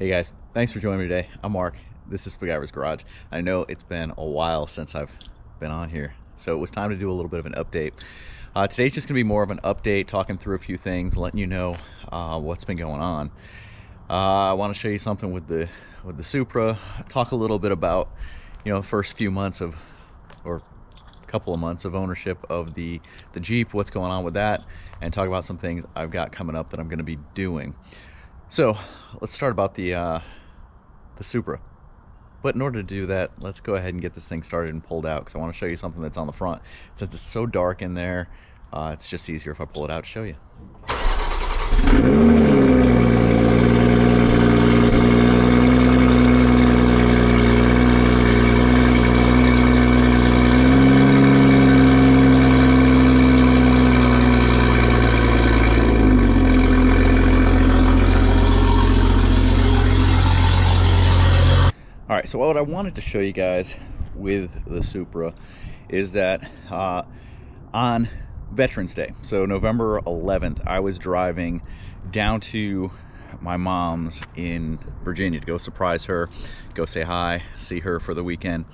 Hey guys, thanks for joining me today. I'm Mark. This is Spiguyver's Garage. I know it's been a while since I've been on here, so it was time to do a little bit of an update. Today's just going to be more of an update, talking through a few things, letting you know what's been going on. I want to show you something with the Supra. Talk a little bit about, the first few months of, or couple of months of ownership of the Jeep, what's going on with that, and talk about some things I've got coming up that I'm going to be doing. So let's start about the Supra. But in order to do that, let's go ahead and get this thing started and pulled out, because I want to show you something that's on the front. Since it's so dark in there, it's just easier if I pull it out to show you. All right, so what I wanted to show you guys with the Supra is that on Veterans Day, so November 11th, I was driving down to my mom's in Virginia to go surprise her, go say hi, see her for the weekend.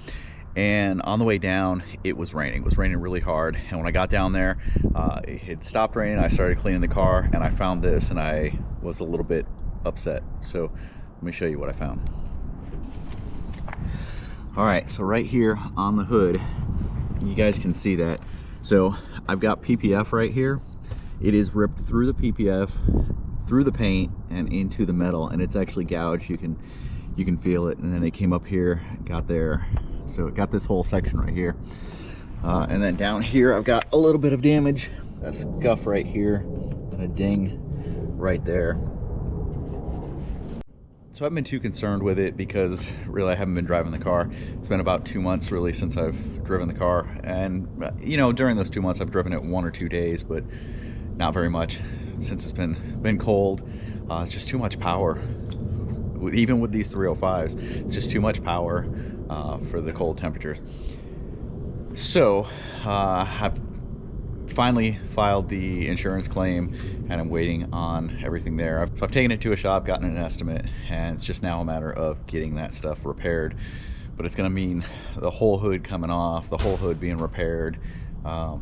And on the way down, it was raining. It was raining really hard. And when I got down there, it had stopped raining. I started cleaning the car, and I found this, and I was a little bit upset. So let me show you what I found. All right, so right here on the hood, you guys can see that. So I've got PPF right here. It is ripped through the PPF, through the paint, and into the metal, and it's actually gouged. You can feel it. And then it came up here, got there. So it got this whole section right here. And then down here, I've got a little bit of damage. A scuff right here, and a ding right there. So I haven't been too concerned with it because really I haven't been driving the car. It's been about 2 months really since I've driven the car. And during those 2 months I've driven it 1 or 2 days, but not very much. Since it's been cold, it's just too much power. Even with these 305s, it's just too much power for the cold temperatures. So I've finally filed the insurance claim, and I'm waiting on everything there. So I've taken it to a shop, gotten an estimate, and it's just now a matter of getting that stuff repaired. But it's going to mean the whole hood coming off, the whole hood being repaired, and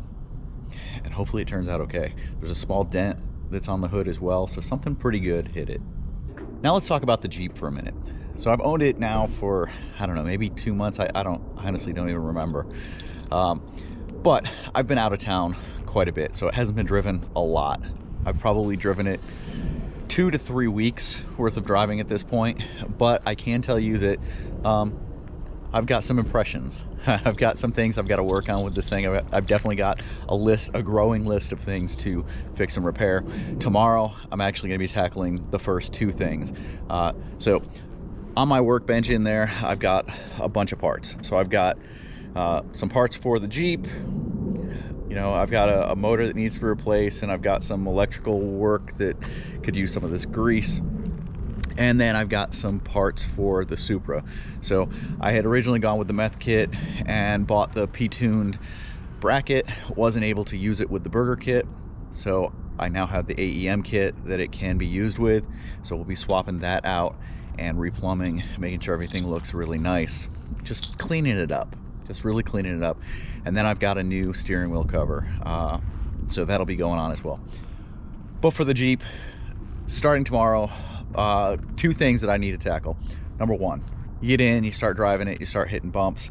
hopefully it turns out okay. There's a small dent that's on the hood as well, so something pretty good hit it. Now let's talk about the Jeep for a minute. So I've owned it now for, I don't know, maybe 2 months. I honestly don't even remember. But I've been out of town quite a bit, so it hasn't been driven a lot. I've probably driven it 2 to 3 weeks worth of driving at this point, but I can tell you that I've got some impressions. I've got some things I've got to work on with this thing. I've definitely got a growing list of things to fix and repair. Tomorrow, I'm actually going to be tackling the first 2 things. So on my workbench in there, I've got a bunch of parts. So I've got some parts for the Jeep. I've got a motor that needs to be replaced, and I've got some electrical work that could use some of this grease. And then I've got some parts for the Supra. So I had originally gone with the meth kit and bought the P-tuned bracket. Wasn't able to use it with the burger kit. So I now have the AEM kit that it can be used with. So we'll be swapping that out and replumbing, making sure everything looks really nice. Just cleaning it up. Just really cleaning it up. And then I've got a new steering wheel cover. So that'll be going on as well. But for the Jeep, starting tomorrow, 2 things that I need to tackle. Number 1, you get in, you start driving it, you start hitting bumps,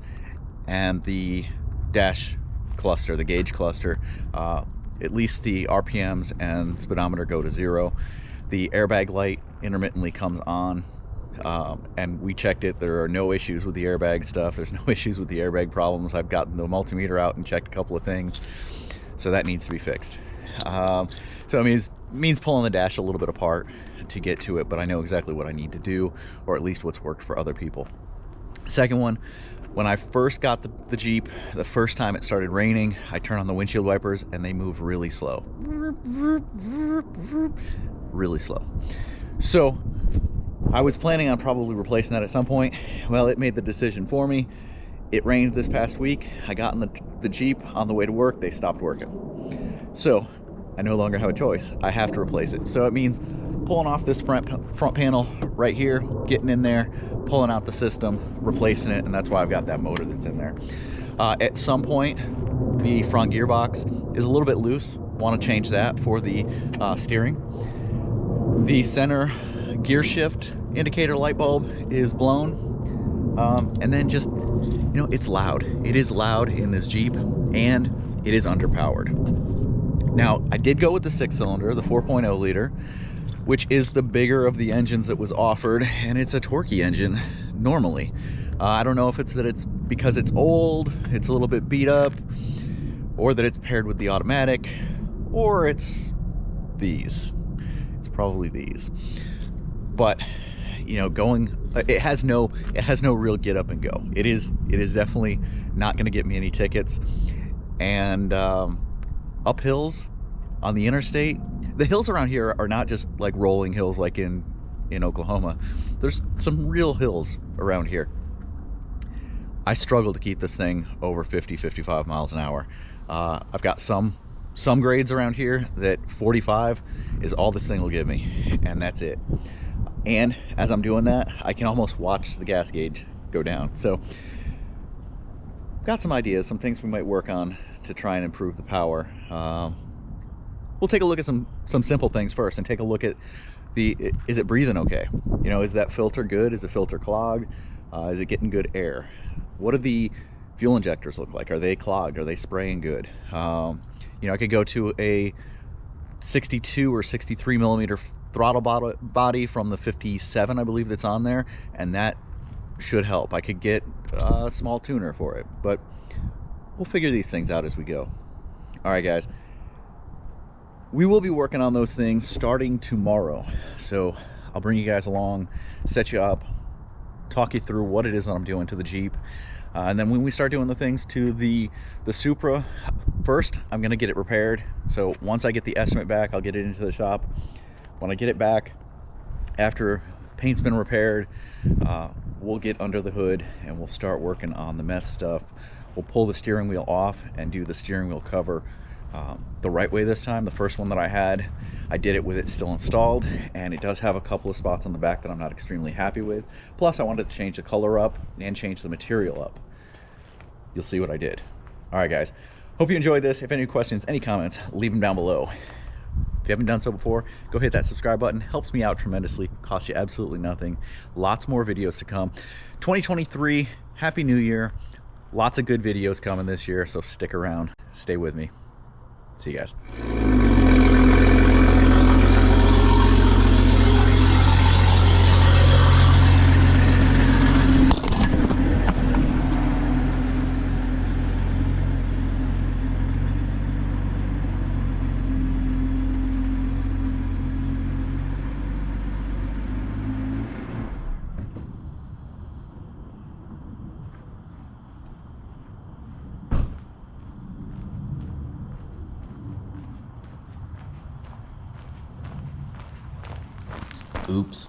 and the dash cluster, the gauge cluster, at least the RPMs and speedometer go to 0. The airbag light intermittently comes on. And we checked it. There are no issues with the airbag stuff. There's no issues with the airbag problems. I've gotten the multimeter out and checked a couple of things, so that needs to be fixed. So it means pulling the dash a little bit apart to get to it, but I know exactly what I need to do, or at least what's worked for other people. Second one, when I first got the Jeep, the first time it started raining, I turned on the windshield wipers and they move really slow. Really slow. So I was planning on probably replacing that at some point. Well, it made the decision for me. It rained this past week. I got in the Jeep on the way to work. They stopped working. So I no longer have a choice. I have to replace it. So it means pulling off this front panel right here, getting in there, pulling out the system, replacing it, and that's why I've got that motor that's in there. At some point, the front gearbox is a little bit loose. Want to change that for the steering. The center gear shift indicator light bulb is blown. And then just, you know, it's loud. It is loud in this Jeep, and it is underpowered. Now, I did go with the 6-cylinder, the 4.0 liter, which is the bigger of the engines that was offered, and it's a torquey engine normally. I don't know if it's that it's because it's old, it's a little bit beat up, or that it's paired with the automatic, or it's these. It's probably these. But, you know, it has no real get up and go. It is definitely not going to get me any tickets. And up hills on the interstate, the hills around here are not just like rolling hills like in Oklahoma. There's some real hills around here. I struggle to keep this thing over 50-55 miles an hour. I've got some grades around here that 45 is all this thing will give me, and that's it. And as I'm doing that, I can almost watch the gas gauge go down. So got some ideas, some things we might work on to try and improve the power. We'll take a look at some simple things first, and take a look at is it breathing okay? You know, is that filter good? Is the filter clogged? Is it getting good air? What do the fuel injectors look like? Are they clogged? Are they spraying good? You know, I could go to a 62 or 63 millimeter throttle body from the 57, I believe, that's on there, and that should help. I could get a small tuner for it, but we'll figure these things out as we go. All right, guys. We will be working on those things starting tomorrow. So I'll bring you guys along, set you up, talk you through what it is that I'm doing to the Jeep. And then when we start doing the things to the Supra, first, I'm going to get it repaired. So once I get the estimate back, I'll get it into the shop. When I get it back, after paint's been repaired, we'll get under the hood and we'll start working on the meth stuff. We'll pull the steering wheel off and do the steering wheel cover the right way this time. The first one that I had, I did it with it still installed, and it does have a couple of spots on the back that I'm not extremely happy with. Plus, I wanted to change the color up and change the material up. You'll see what I did. All right, guys. Hope you enjoyed this. If any questions, any comments, leave them down below. If you haven't done so before, go hit that subscribe button. Helps me out tremendously. Costs you absolutely nothing. Lots more videos to come. 2023, Happy New Year. Lots of good videos coming this year, so stick around. Stay with me. See you guys. Oops.